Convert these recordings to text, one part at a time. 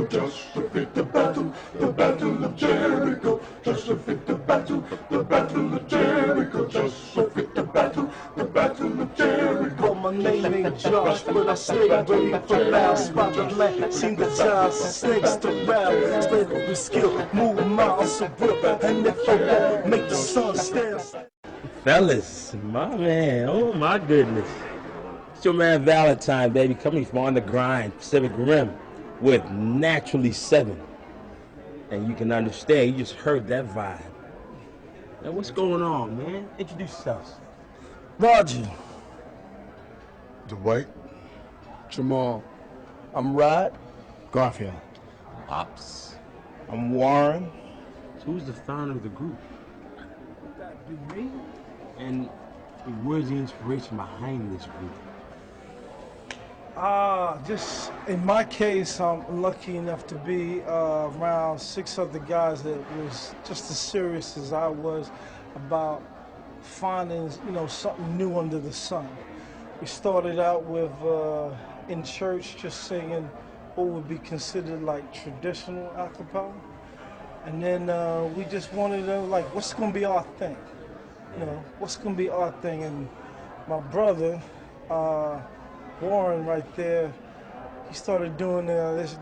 Jericho, just to fit the battle of Jericho, just to fit the battle of Jericho, just to fit the battle of Jericho. My name ain't Josh, but I stay ready for battle. Spot the land, seen the giants and snakes to rattle. Straight with skill, move mountains so real, and if you won't make the sun stand. Fellas, my man, oh my goodness. It's your man Valentine, baby, coming from on the Grine, Pacific Rim, with Naturally 7. And you can understand, you just heard that vibe. Now what's going on, man? Introduce yourselves. Roger. Dwight. Jamal. I'm Rod. Garfield. Pops. I'm Warren. So who's the founder of the group? That be me? And where's the inspiration behind this group? Just in my case, I'm lucky enough to be around 6 other guys that was just as serious as I was about finding, something new under the sun. We started out with in church just singing what would be considered like traditional a cappella, and then we just wanted to what's gonna be our thing, what's gonna be our thing, and my brother. Warren right there, he started doing this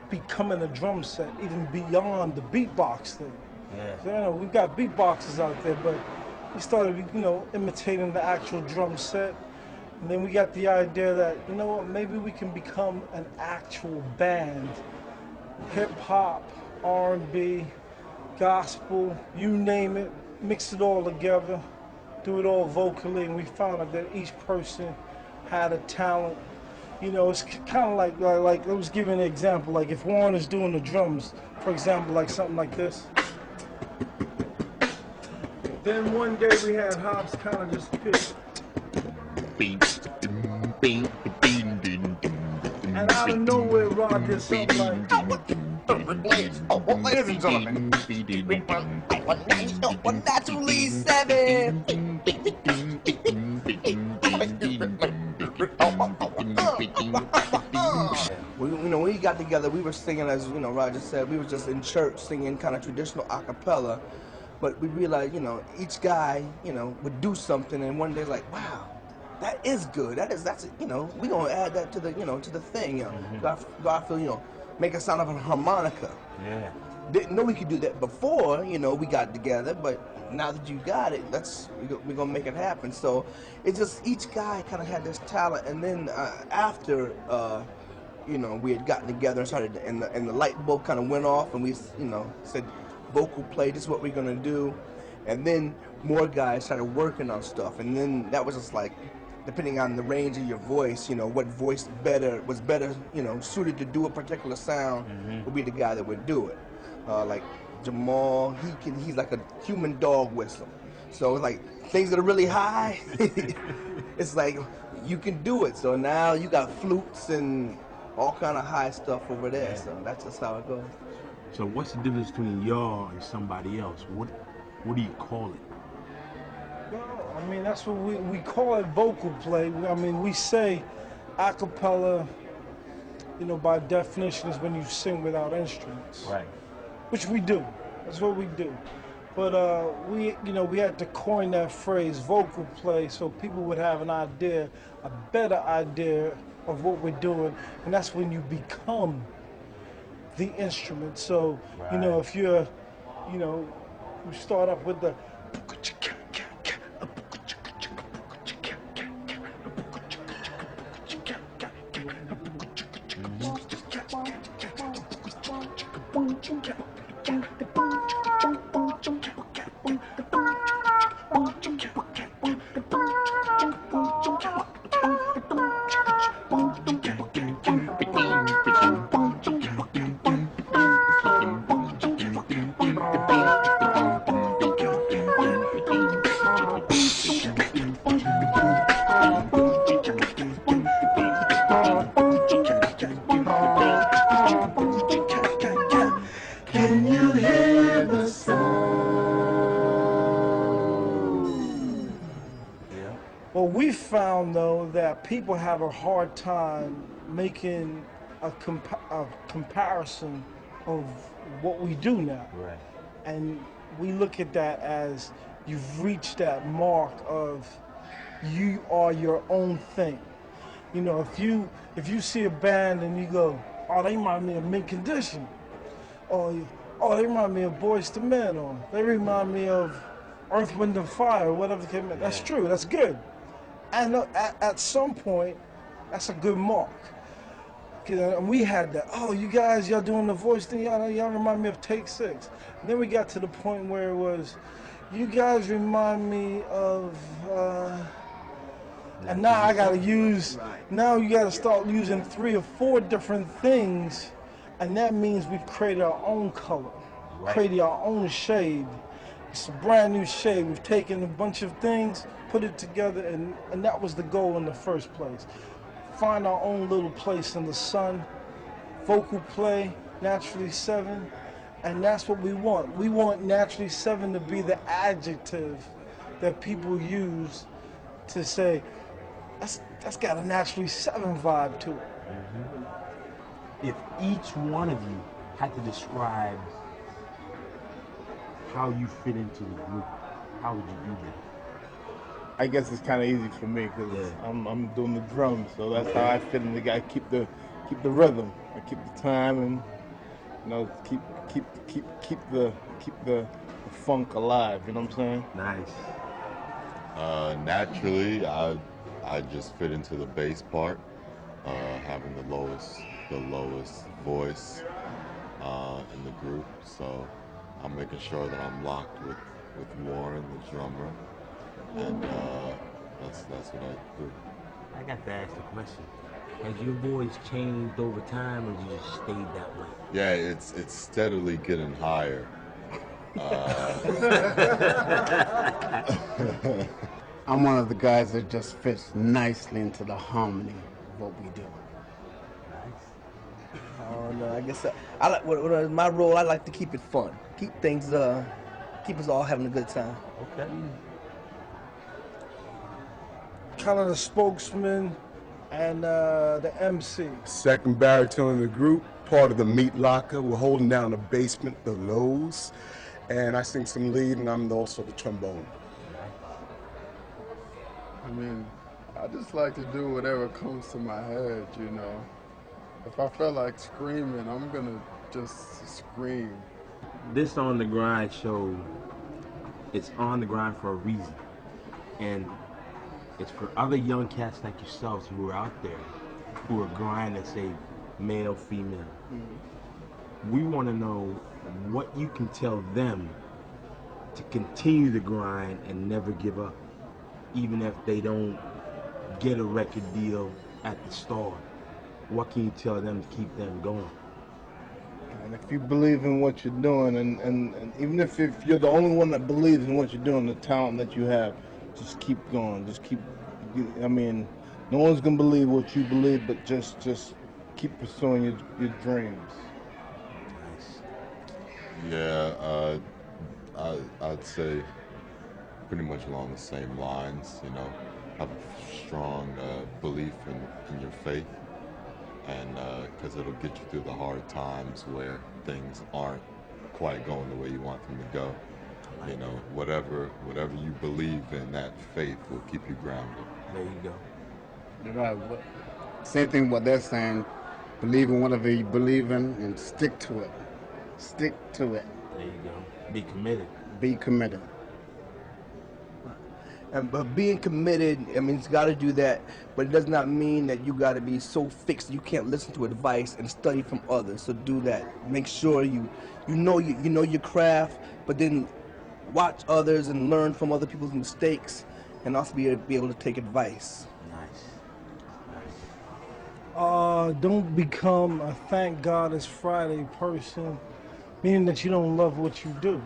becoming a drum set, even beyond the beatbox thing. Yeah. So, we've got beatboxers out there, but he started, imitating the actual drum set. And then we got the idea that, maybe we can become an actual band. Hip hop, R&B, gospel, you name it, mix it all together. Do it all vocally, and we found out that each person had a talent. It's kind of like I was giving an example. Like if Warren is doing the drums, for example, like something like this. Then one day we had Hobbs kind of just pitch. And out of nowhere, Rod did something like. Ladies and gentlemen, Naturally 7. when we got together, we were singing, as Roger said, we were just in church singing kind of traditional a cappella, but we realized, each guy, would do something, and one day like, wow, that is good. That's we gonna add that to the, to the thing. Garfield, make a sound of a harmonica. Yeah. Didn't know we could do that before, we got together, but now that you got it, we're gonna make it happen. So it's just each guy kind of had this talent, and then after we had gotten together and started, and the light bulb kind of went off, and we said vocal play, this is what we're gonna do, and then more guys started working on stuff, and then that was just like, depending on the range of your voice, what voice was better, suited to do a particular sound, would be the guy that would do it. Like Jamal, he's like a human dog whistle. So it's like things that are really high, it's like you can do it. So now you got flutes and all kind of high stuff over there. So that's just how it goes. So what's the difference between y'all and somebody else? What do you call it? Well, I mean, that's what we call it, vocal play. We say a cappella, by definition is when you sing without instruments. Right. Which we do. That's what we do. But we had to coin that phrase, vocal play, so people would have an idea, a better idea of what we're doing, and that's when you become the instrument. So, if you're, you start up with the Well, we found, though, that people have a hard time making a comparison of what we do now. Right. And we look at that as you've reached that mark of you are your own thing. You know, if you see a band and you go, oh, they remind me of Mint Condition, or oh, they remind me of Boyz II Men, or they remind me of Earth, Wind and Fire, whatever came in. That's true. That's good. And at some point, that's a good mark. And we had that. Oh, you guys, y'all doing the voice thing. Y'all remind me of Take Six. And then we got to the point where it was, you guys remind me of. And now I gotta use. Now you gotta start using 3 or 4 different things, and that means we've created our own color, created our own shade. It's a brand new shade. We've taken a bunch of things, put it together, and that was the goal in the first place. Find our own little place in the sun, vocal play, Naturally 7, and that's what we want. We want Naturally 7 to be the adjective that people use to say, that's got a Naturally 7 vibe to it. If each one of you had to describe how you fit into the group, how would you do that? I guess it's kind of easy for me because I'm doing the drums, so that's how I fit in. I keep the rhythm, I keep the time, and keep the funk alive. You know what I'm saying? Nice. Naturally, I just fit into the bass part, having the lowest voice in the group. So I'm making sure that I'm locked with Warren, the drummer, and that's what I do. I got to ask the question. Has your voice changed over time, or you just stayed that way? Yeah, it's steadily getting higher. I'm one of the guys that just fits nicely into the harmony of what we do. Oh no, I guess I like what my role. I like to keep it fun, keep things, keep us all having a good time. Okay. Kind of the spokesman and the MC. Second baritone in the group, part of the meat locker. We're holding down the basement, the lows, and I sing some lead, and I'm also the trombone. I mean, I just like to do whatever comes to my head, you know. If I feel like screaming, I'm gonna just scream. This On the Grind show, it's on the grind for a reason. And it's for other young cats like yourselves who are out there, who are grinding, say, male, female. We want to know what you can tell them to continue to grind and never give up, even if they don't get a record deal at the start. What can you tell them to keep them going? And if you believe in what you're doing, and even if you're the only one that believes in what you're doing, the talent that you have, just keep going. Just keep. I mean, no one's gonna believe what you believe, but just keep pursuing your dreams. Yeah, I'd say pretty much along the same lines. You know, have a strong belief in your faith, and because it'll get you through the hard times where things aren't quite going the way you want them to go. You know, whatever you believe in, that faith will keep you grounded. There you go. You're right. Same thing what they're saying. Believe in whatever you believe in and stick to it. Stick to it. There you go. Be committed. Be committed. But being committed, I mean, it's got to do that, but it does not mean that you got to be so fixed you can't listen to advice and study from others. So do that. Make sure you know your craft, but then watch others and learn from other people's mistakes, and also be able to take advice. Don't become a thank God it's Friday person, meaning that you don't love what you do.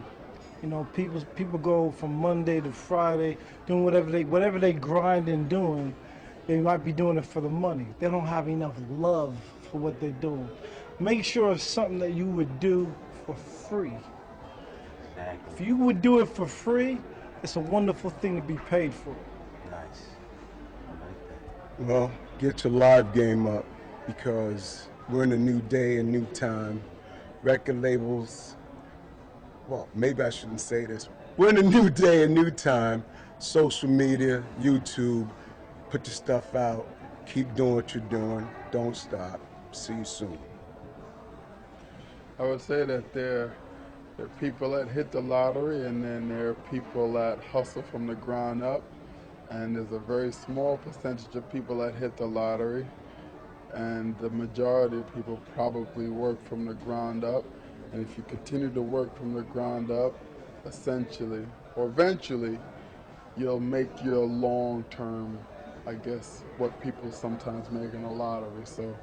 You know, people go from Monday to Friday doing whatever they grind and doing. They might be doing it for the money. They don't have enough love for what they're doing. Make sure it's something that you would do for free. If you would do it for free, it's a wonderful thing to be paid for. Nice. I like that. Well, get your live game up. because we're in a new day, a new time. Record labels, well, maybe I shouldn't say this. We're in a new day, a new time. Social media, YouTube, put your stuff out. Keep doing what you're doing. Don't stop. See you soon. I would say that there are people that hit the lottery, and then there are people that hustle from the ground up. And there's a very small percentage of people that hit the lottery, and the majority of people probably work from the ground up. And if you continue to work from the ground up, essentially, or eventually, you'll make your long-term, I guess, what people sometimes make in a lottery. So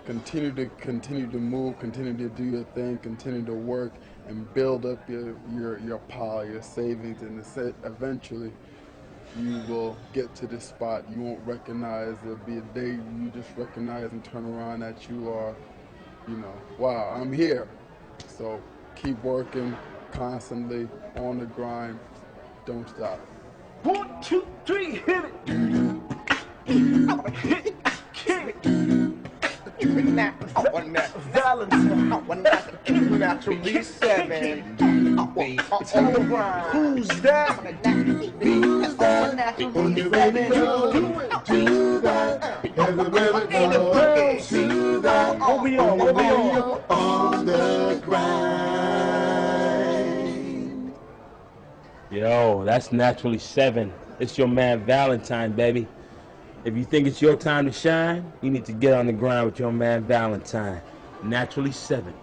continue to move, continue to do your thing, continue to work, and build up your pile, your savings, and eventually you will get to this spot you won't recognize. There'll be a day you just recognize and turn around that you are, wow, I'm here. So keep working constantly on the grind. Don't stop. 1, 2, 3, hit it. Hit, kick. Valentine. Naturally 7. Who's that? Naturally 7. Do that. Everybody goes to that. What we on? On the grind. Yo, that's Naturally 7. It's your man Valentine, baby. If you think it's your time to shine, you need to get on the grind with your man Valentine. Naturally 7.